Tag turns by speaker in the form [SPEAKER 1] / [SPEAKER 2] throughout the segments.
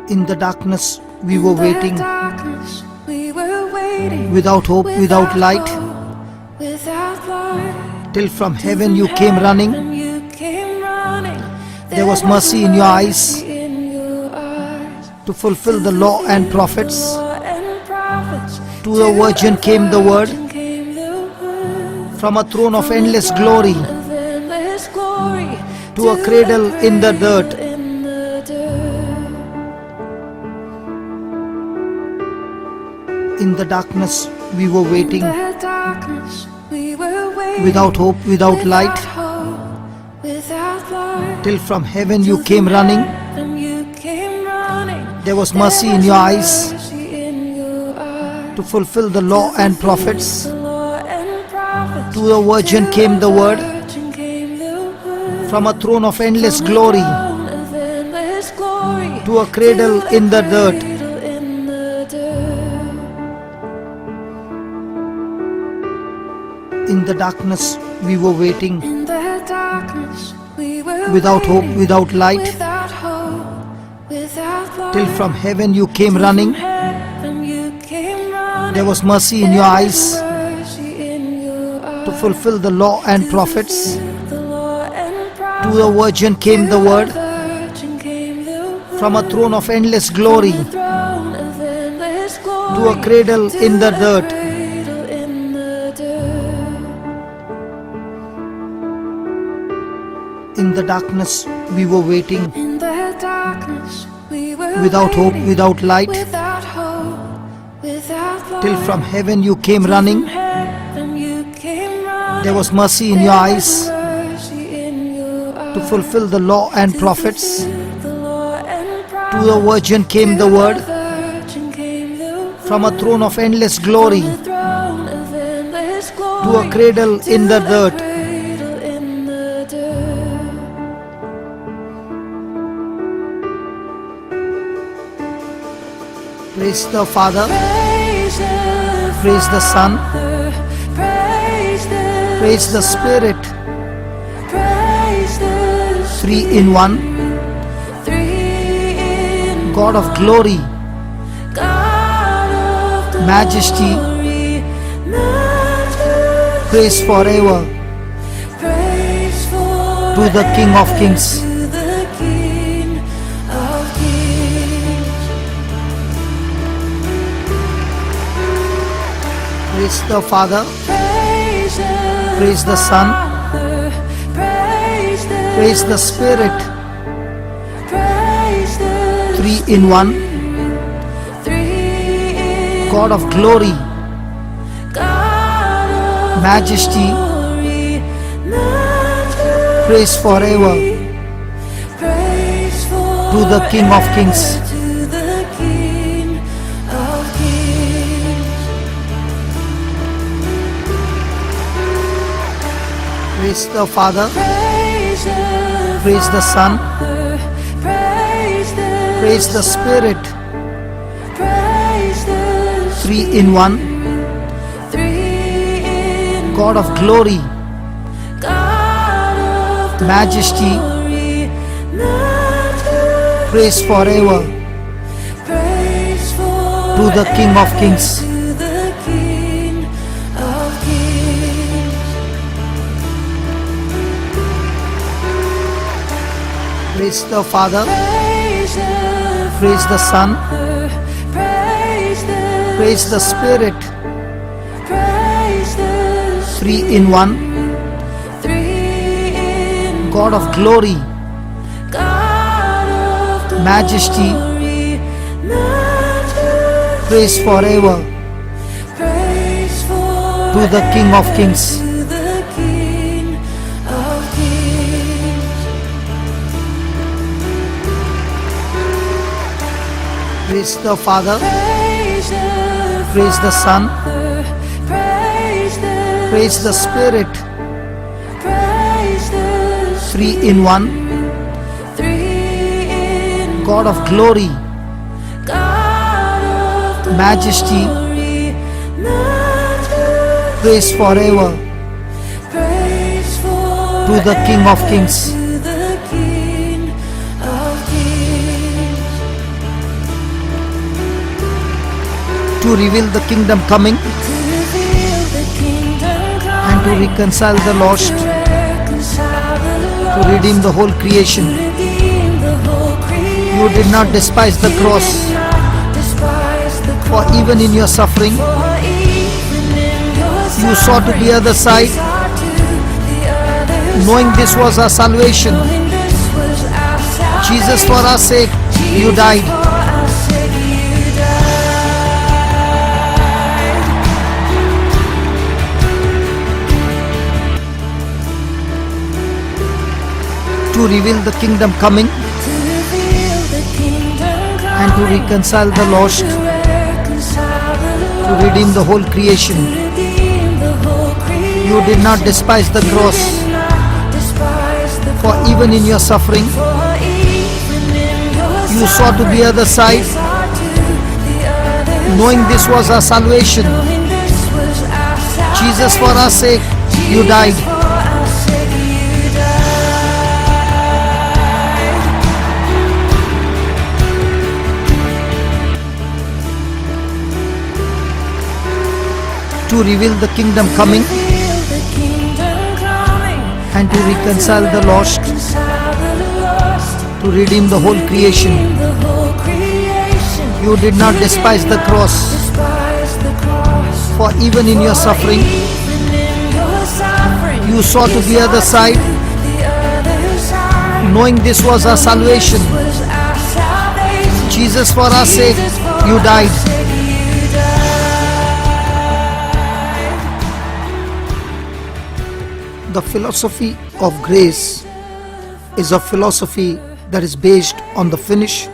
[SPEAKER 1] In the darkness we were waiting,
[SPEAKER 2] without hope, without light,
[SPEAKER 1] till from heaven you came running.
[SPEAKER 2] There was mercy in your eyes
[SPEAKER 1] To fulfill the law and prophets,
[SPEAKER 2] To the virgin came the word
[SPEAKER 1] from a throne of endless glory,
[SPEAKER 2] to a cradle in the dirt.
[SPEAKER 1] in the darkness we were waiting,
[SPEAKER 2] Without hope, without light,
[SPEAKER 1] till from heaven you came running.
[SPEAKER 2] there was mercy in your eyes
[SPEAKER 1] To fulfill the law and prophets,
[SPEAKER 2] To the virgin came the word
[SPEAKER 1] from a throne of endless glory,
[SPEAKER 2] to a cradle in the dirt.
[SPEAKER 1] in the darkness we were waiting,
[SPEAKER 2] Without hope, without light,
[SPEAKER 1] till from heaven you came running.
[SPEAKER 2] there was mercy in your eyes
[SPEAKER 1] To fulfill the law and prophets,
[SPEAKER 2] To the virgin came the word
[SPEAKER 1] from a throne of endless glory,
[SPEAKER 2] to a cradle in the dirt.
[SPEAKER 1] in the darkness we were waiting,
[SPEAKER 2] Without hope, without light,
[SPEAKER 1] till from heaven you came running.
[SPEAKER 2] there was mercy in your eyes
[SPEAKER 1] To fulfill the law and prophets,
[SPEAKER 2] To the virgin came the word
[SPEAKER 1] from a throne of endless glory,
[SPEAKER 2] to a cradle in the dirt.
[SPEAKER 1] praise the Father, praise the Son, praise the Spirit, three in one, God of glory, majesty, praise forever to the King of Kings. Praise the Father, praise the Son, praise the Spirit, three in one, God of glory, majesty, praise forever to the King of Kings. Praise the Father, praise the Son, praise the Spirit, three in one, God of glory, majesty, praise forever to the King of Kings. Praise the Father, praise the Son, praise the Spirit, three in one, God of glory, majesty, praise forever to the King of Kings. Praise the Father, praise the Son, praise the Spirit, three in one, God of glory, majesty, praise forever to the King of Kings. to reveal the kingdom coming and to reconcile the lost, to redeem the whole creation. You did not despise the cross, for even in your suffering, you saw to the other side, knowing this was our salvation. Jesus, for our sake, you died. To reveal the kingdom coming and to reconcile the lost, to redeem the whole creation. You did not despise the cross, for even in your suffering, you saw to the other side, knowing this was our salvation. Jesus, for our sake, you died. To reveal the kingdom coming and to reconcile the lost, to redeem the whole creation. You did not despise the cross, for even in your suffering, you saw to the other side, knowing this was our salvation. Jesus, for our sake, you died. The philosophy of grace is a philosophy that is based on the finished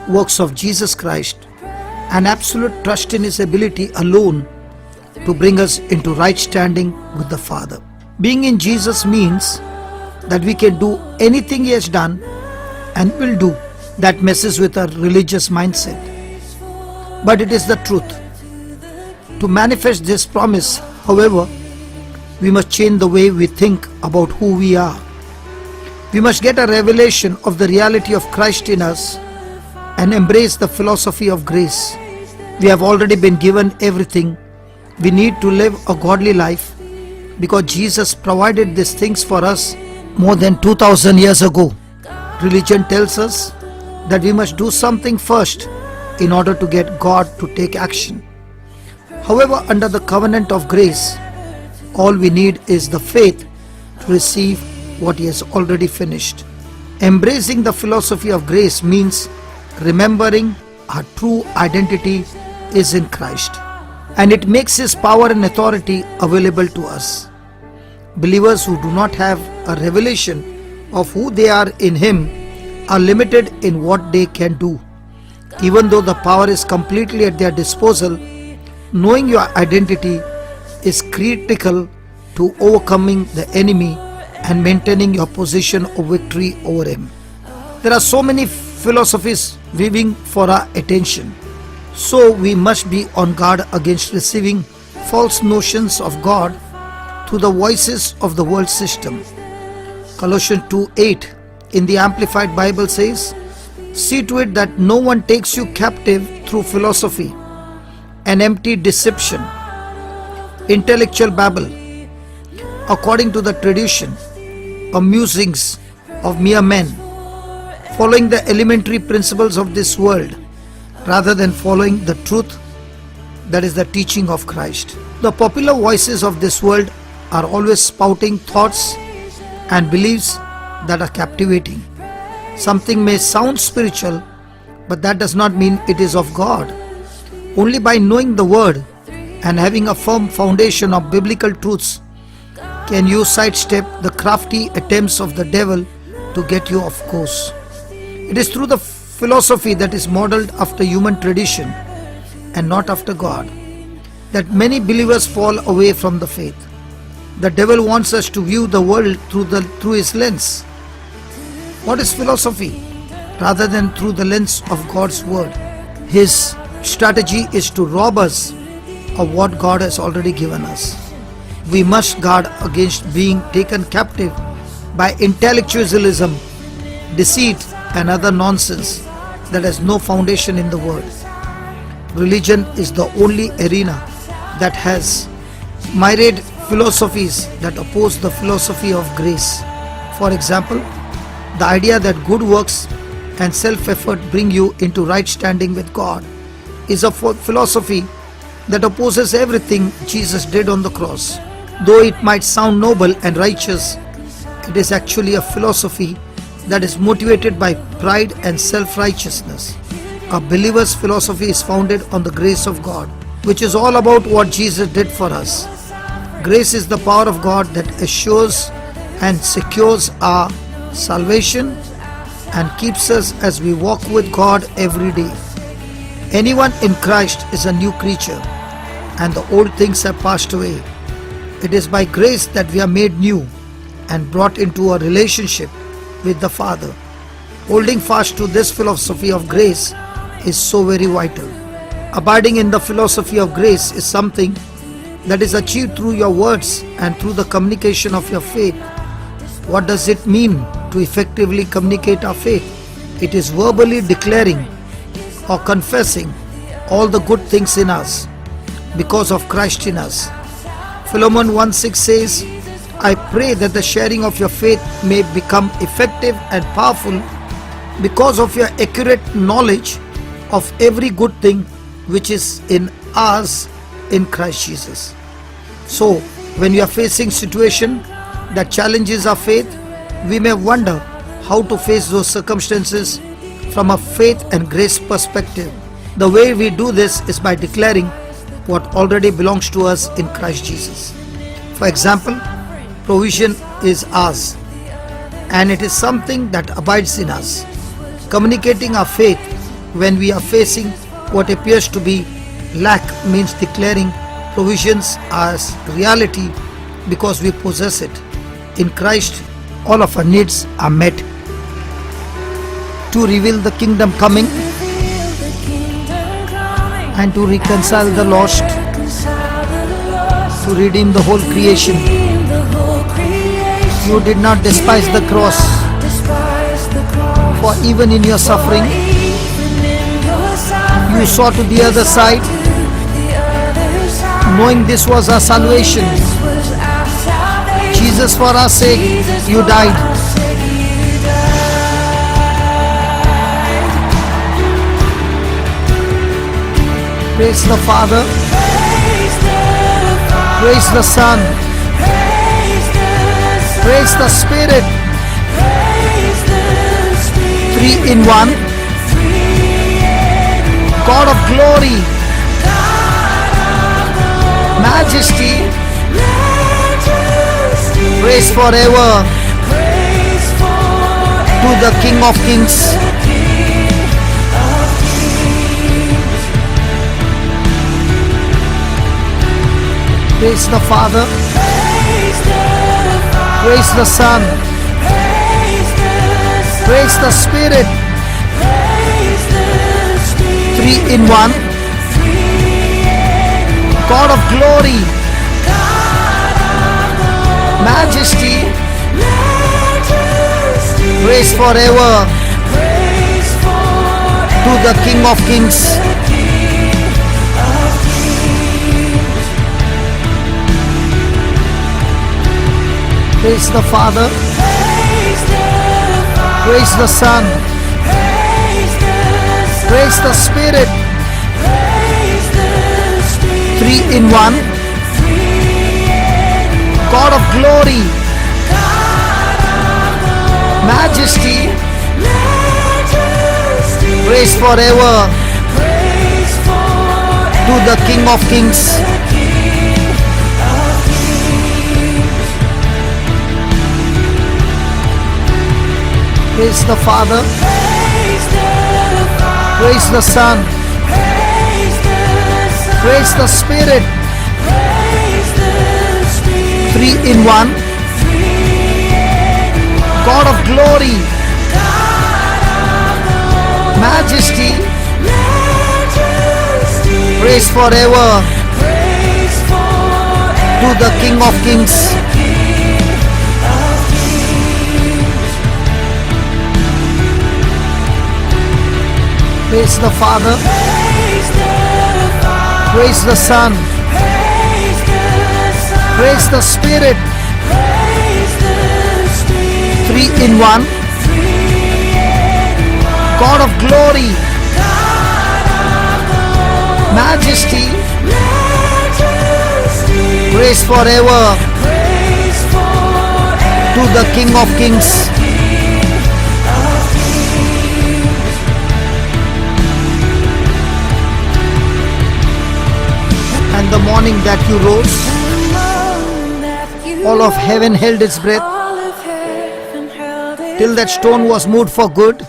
[SPEAKER 1] works of Jesus Christ and absolute trust in His ability alone to bring us into right standing with the Father. Being in Jesus means that we can do anything He has done and will do that messes with our religious mindset. But it is the truth. To manifest this promise, however, we must change the way we think about who we are. We must get a revelation of the reality of Christ in us and embrace the philosophy of grace. We have already been given everything we need to live a godly life because Jesus provided these things for us more than 2000 years ago. Religion tells us that we must do something first in order to get God to take action. However, under the covenant of grace, all we need is the faith to receive what He has already finished. Embracing the philosophy of grace means remembering our true identity is in Christ, and it makes His power and authority available to us. Believers who do not have a revelation of who they are in Him are limited in what they can do. Even though the power is completely at their disposal, knowing your identity is critical to overcoming the enemy and maintaining your position of victory over him. There are so many philosophies vying for our attention, so we must be on guard against receiving false notions of God through the voices of the world system. Colossians 2:8 in the Amplified Bible says, "See to it that no one takes you captive through philosophy, an empty deception, intellectual babble, according to the tradition, or musings of mere men, following the elementary principles of this world, rather than following the truth that is the teaching of Christ." The popular voices of this world are always spouting thoughts and beliefs that are captivating. Something may sound spiritual, but that does not mean it is of God. Only by knowing the Word and having a firm foundation of biblical truths can you sidestep the crafty attempts of the devil to get you off course. It is through the philosophy that is modeled after human tradition and not after God that many believers fall away from the faith. The devil wants us to view the world through his lens. What is philosophy? Rather than through the lens of God's word. His strategy is to rob us of what God has already given us. We must guard against being taken captive by intellectualism, deceit, and other nonsense that has no foundation in the word. Religion is the only arena that has myriad philosophies that oppose the philosophy of grace. For example, the idea that good works and self-effort bring you into right standing with God is a philosophy that opposes everything Jesus did on the cross. Though it might sound noble and righteous, it is actually a philosophy that is motivated by pride and self-righteousness. A believer's philosophy is founded on the grace of God, which is all about what Jesus did for us. Grace is the power of God that assures and secures our salvation and keeps us as we walk with God every day. Anyone in Christ is a new creature, and the old things have passed away. It is by grace that we are made new and brought into a relationship with the Father. Holding fast to this philosophy of grace is so very vital. Abiding in the philosophy of grace is something that is achieved through your words and through the communication of your faith. What does it mean to effectively communicate our faith? It is verbally declaring or confessing all the good things in us because of Christ in us. Philemon 1:6 says, I pray that the sharing of your faith may become effective and powerful because of your accurate knowledge of every good thing which is in us in Christ Jesus. So, when we are facing situation that challenges our faith, we may wonder how to face those circumstances from a faith and grace perspective. The way we do this is by declaring what already belongs to us in Christ Jesus. For example, provision is ours, and it is something that abides in us. Communicating our faith when we are facing what appears to be lack means declaring provisions as reality because we possess it. In Christ, all of our needs are met. To reveal the kingdom coming and to reconcile the lost, to redeem the whole creation. You did not despise the cross, for even in your suffering, you saw to the other side, knowing this was our salvation. Jesus, for our sake, you died. Praise the Father, praise the Son, praise the Spirit, three in one, God of glory, majesty, praise forever to the King of Kings. Praise the Father, praise the Son, praise the Spirit, three in one, God of glory, majesty, praise forever to the King of Kings. Praise the Father, praise the Son, praise the Spirit, three in one, God of glory, majesty, praise forever to the King of Kings. Praise the Father, praise the Son, praise the Spirit, three in one, God of glory, majesty, praise forever to the King of Kings. Praise the Father, Praise the Son. Praise the Spirit. Three in one. God of glory. Majesty. Praise forever to the King of Kings. And the morning that you rose, all of heaven held its breath, till that stone was moved for good.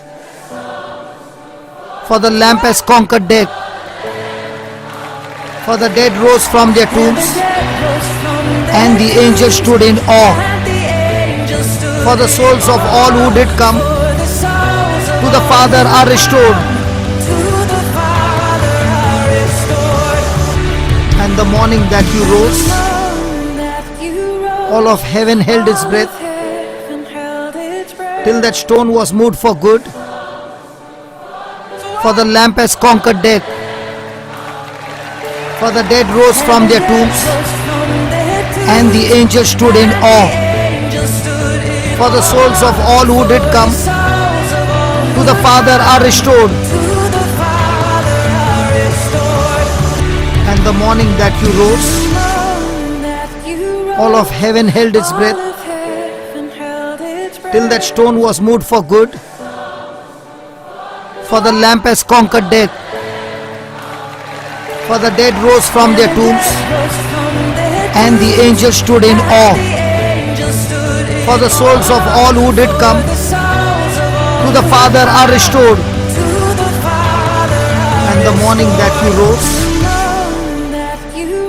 [SPEAKER 1] For the Lamb has conquered death. For the dead rose from their tombs, and the angels stood in awe. For the souls of all who did come to the Father are restored. And the morning that you rose, all of heaven held its breath, till that stone was moved for good. For the Lamb has conquered death. For the dead rose from their tombs, and the angels stood in awe. For the souls of all who did come to the Father are restored. And the morning that you rose, all of heaven held its breath, till that stone was moved for good. For the Lamb has conquered death. For the dead rose from their tombs, and the angels stood in awe. For the souls of all who did come to the Father are restored. And the morning that you rose,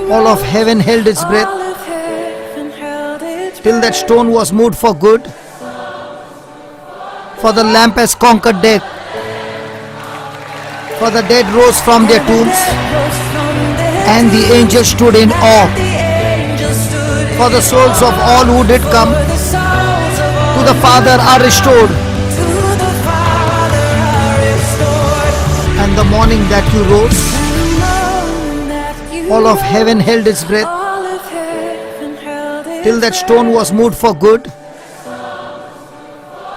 [SPEAKER 1] all of heaven held its breath, till that stone was moved for good. For the Lamb has conquered death. For the dead rose from their tombs, and the angels stood in awe. For the souls of all who did come to the Father are restored. And the morning that you rose, all of heaven held its breath, till that stone was moved for good.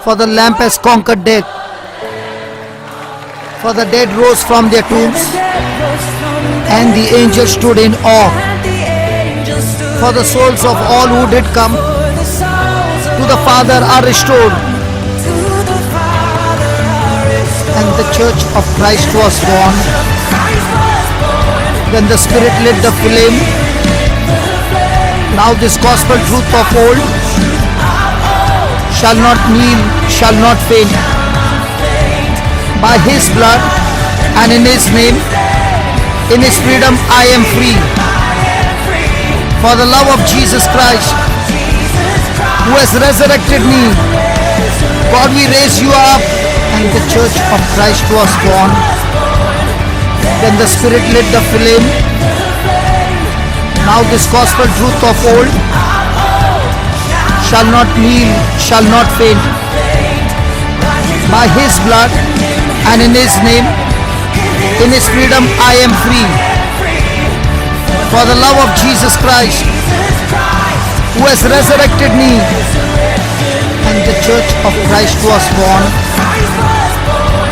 [SPEAKER 1] For the Lamb has conquered death. For the dead rose from their tombs, and the angels stood in awe. For the souls of all who did come to the Father are restored. And the Church of Christ was born. Then the Spirit lit the flame. Now this gospel truth of old shall not kneel, shall not faint. By His blood and in His name, in His freedom I am free. For the love of Jesus Christ, who has resurrected me, God, we raise you up. And the Church of Christ was born. Then the Spirit lit the flame. Now this gospel truth of old shall not kneel, shall not faint. By His blood and in His name, in His freedom I am free. For the love of Jesus Christ, who has resurrected me, and the Church of Christ was born.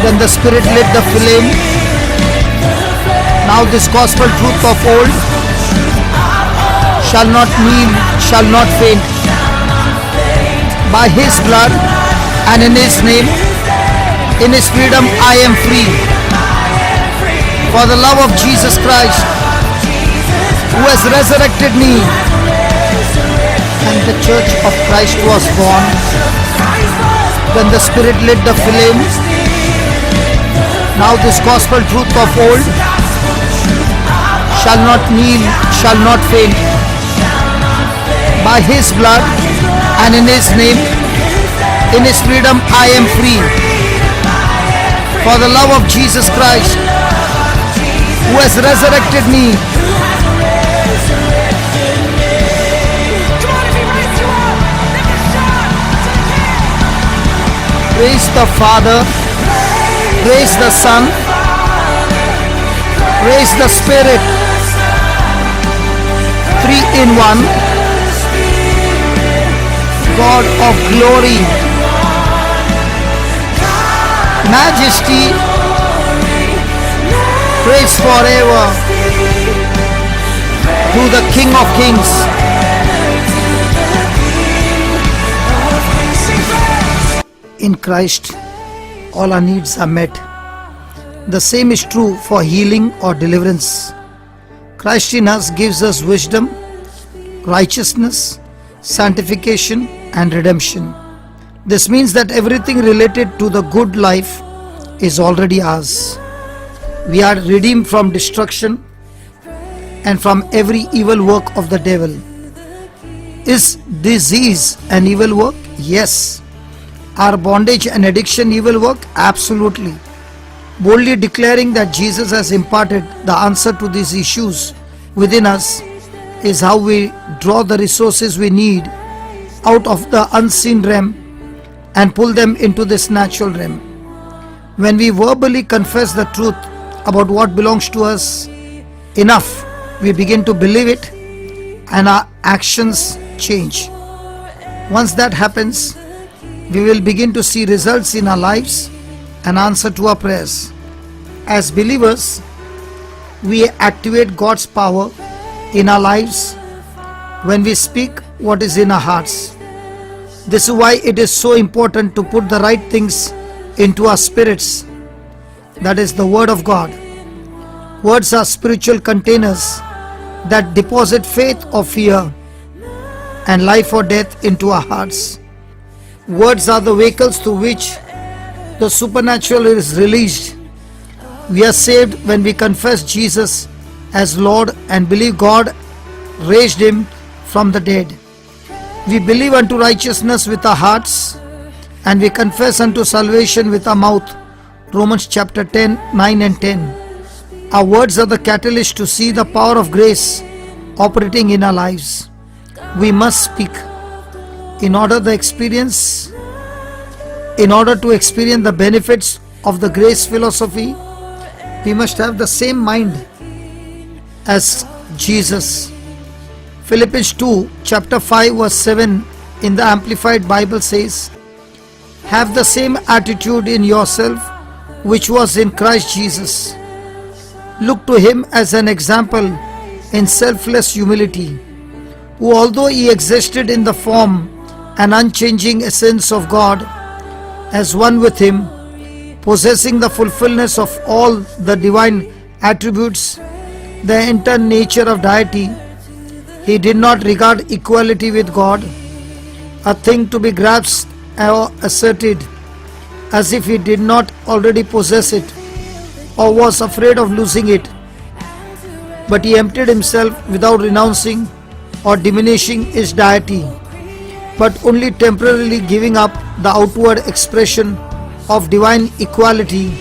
[SPEAKER 1] Then the Spirit lit the flame. Now this gospel truth of old shall not kneel, shall not faint. By His blood and in His name, in His freedom I am free. For the love of Jesus Christ, who has resurrected me, and the Church of Christ was born. Then the Spirit lit the flame. Now this gospel truth of old shall not kneel, shall not faint. By His blood and in His name, in His freedom I am free. For the love of Jesus Christ, who has resurrected me, praise the Father, praise the Son, praise the Spirit. three in one, God of glory, majesty, praise forever to the King of Kings. In Christ, all our needs are met. The same is true for healing or deliverance. Christ in us gives us wisdom, righteousness, sanctification, and redemption. This means that everything related to the good life is already ours. We are redeemed from destruction and from every evil work of the devil. Is disease an evil work? Yes. Are bondage and addiction evil work? Absolutely. Boldly declaring that Jesus has imparted the answer to these issues within us is how we draw the resources we need out of the unseen realm and pull them into this natural realm. When we verbally confess the truth about what belongs to us enough, we begin to believe it and our actions change. Once that happens, we will begin to see results in our lives and answer to our prayers. As believers, we activate God's power in our lives when we speak what is in our hearts. This is why it is so important to put the right things into our spirits, that is the Word of God. Words are spiritual containers that deposit faith or fear and life or death into our hearts. Words are the vehicles through which the supernatural is released. We are saved when we confess Jesus as Lord and believe God raised him from the dead. We believe unto righteousness with our hearts and we confess unto salvation with our mouth. Romans chapter 10, 9 and 10. Our words are the catalyst to see the power of grace operating in our lives. We must speak. In order to experience the benefits of the grace philosophy, we must have the same mind as Jesus. Philippians 2 chapter 5 verse 7 in the Amplified Bible says, have the same attitude in yourself which was in Christ Jesus. Look to him as an example in selfless humility, who although he existed in the form and unchanging essence of God, as one with him, possessing the fullness of all the divine attributes, the entire nature of deity, he did not regard equality with God a thing to be grasped or asserted, as if he did not already possess it or was afraid of losing it. But he emptied himself without renouncing or diminishing his deity, but only temporarily giving up the outward expression of divine equality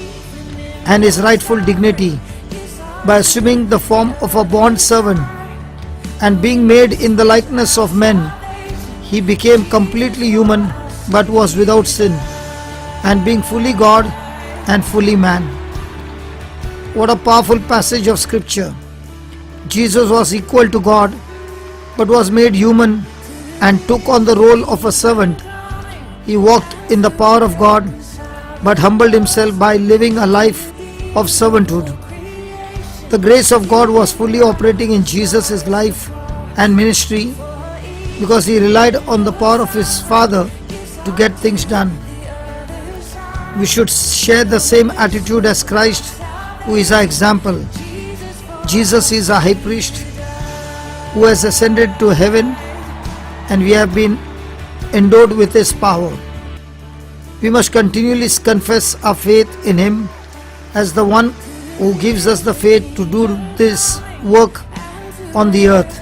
[SPEAKER 1] and his rightful dignity by assuming the form of a bond servant, and being made in the likeness of men, he became completely human but was without sin, and being fully God and fully man. What a powerful passage of scripture. Jesus was equal to God but was made human and took on the role of a servant. He walked in the power of God but humbled himself by living a life of servanthood. The grace of God was fully operating in Jesus' life and ministry because he relied on the power of his Father to get things done. We should share the same attitude as Christ, who is our example. Jesus is our high priest who has ascended to heaven, and we have been endowed with his power. We must continually confess our faith in him as the one who gives us the faith to do this work on the earth.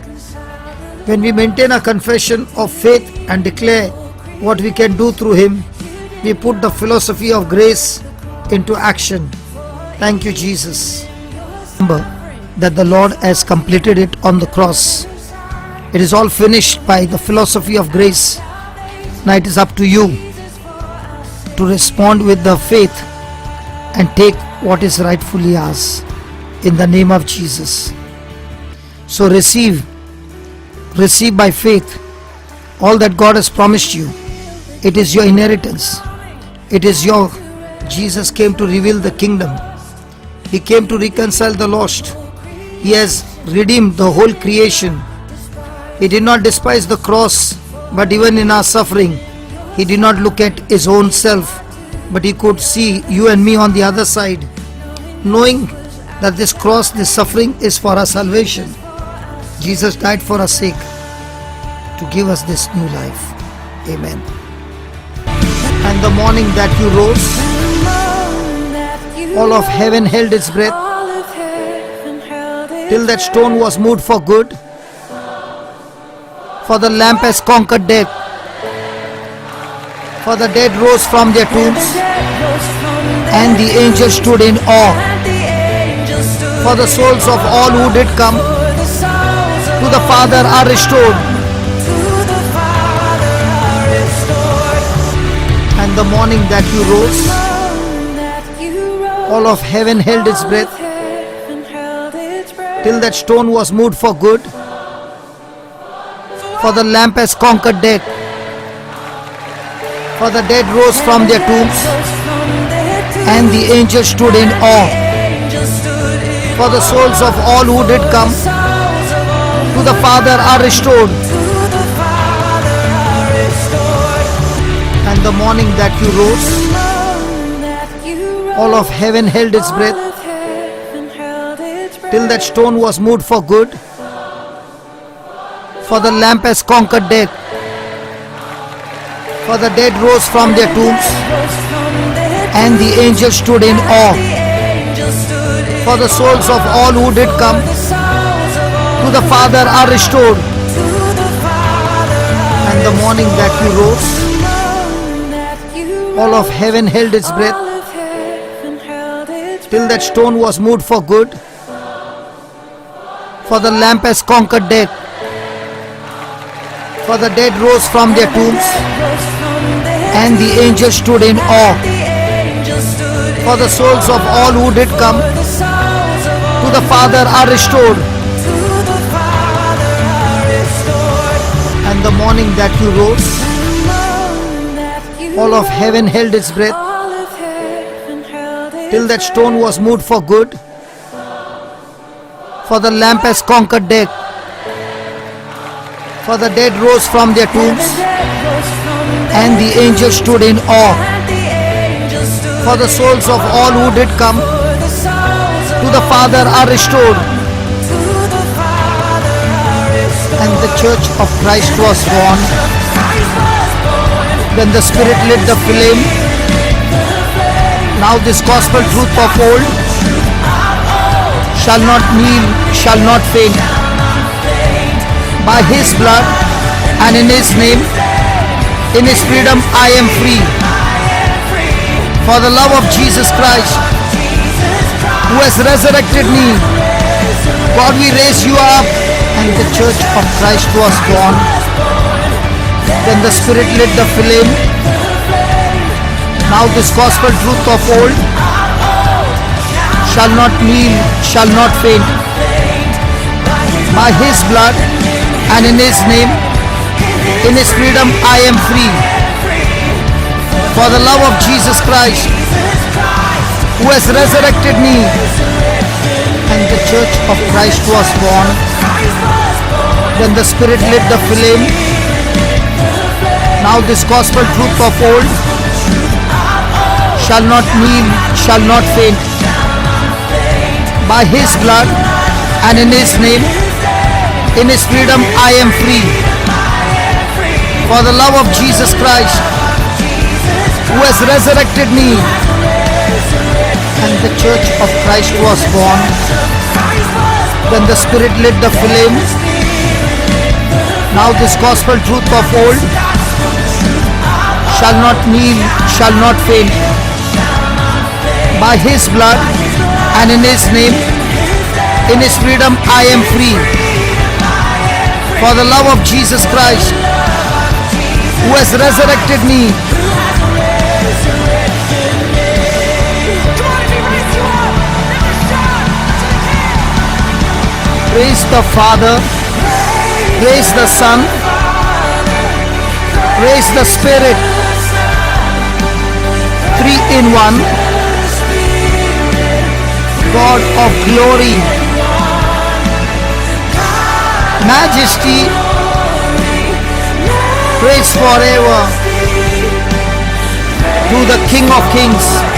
[SPEAKER 1] When we maintain a confession of faith and declare what we can do through him, we put the philosophy of grace into action. Thank you, Jesus. Remember that the Lord has completed it on the cross. It is all finished by the philosophy of grace. Now it is up to you to respond with the faith and take what is rightfully ours in the name of Jesus. So receive receive by faith all that God has promised you. It is your inheritance. It is your. Jesus came to reveal the kingdom. He came to reconcile the lost. He has redeemed the whole creation. He did not despise the cross, but even in our suffering, He did not look at His own self, but He could see you and me on the other side, knowing that this cross, this suffering is for our salvation. Jesus died for our sake to give us this new life. Amen. And the morning that you rose, all of heaven held its breath till that stone was moved for good. For the Lamb has conquered death. For the dead rose from their tombs, and the angels stood in awe. For the souls of all who did come to the Father are restored. And the morning that you rose, all of heaven held its breath till that stone was moved for good. For the Lamb has conquered death. For the dead rose from their tombs, and the angels stood in awe. For the souls of all who did come to the Father are restored. And the morning that you rose, all of heaven held its breath till that stone was moved for good. For the Lamb has conquered death. For the dead rose from their tombs, and the angels stood in awe. For the souls of all who did come to the Father are restored. And the morning that you rose, all of heaven held its breath till that stone was moved for good. For the Lamb has conquered death. For the dead rose from their tombs, and the angels stood in awe. For the souls of all who did come to the Father are restored. And the morning that you rose, all of heaven held its breath till that stone was moved for good. For the Lamb has conquered death. For the dead rose from their tombs, and the angels stood in awe. For the souls of all who did come to the Father are restored. And the Church of Christ was born. Then the Spirit lit the flame. Now this gospel truth of old shall not kneel, shall not faint. By His blood and in His name, in His freedom I am free. For the love of Jesus Christ, who has resurrected me, God will raise you up. And the Church of Christ was born. Then the Spirit lit the flame. Now this gospel truth of old shall not kneel, shall not faint. By His blood and in His name, in His freedom I am free. For the love of Jesus Christ, who has resurrected me, and the Church of Christ was born. Then the Spirit lit the flame. Now this gospel truth of old shall not kneel, shall not faint. By His blood and in His name, in His freedom I am free. For the love of Jesus Christ, who has resurrected me, and the Church of Christ was born. Then the Spirit lit the flame. Now this gospel truth of old shall not kneel, shall not faint. By His blood and in His name, in His freedom I am free. For the love of Jesus Christ, who has resurrected me, praise the Father, Praise the Son. Praise the Spirit. Three in one. God of glory, majesty, praise forever to the King of Kings.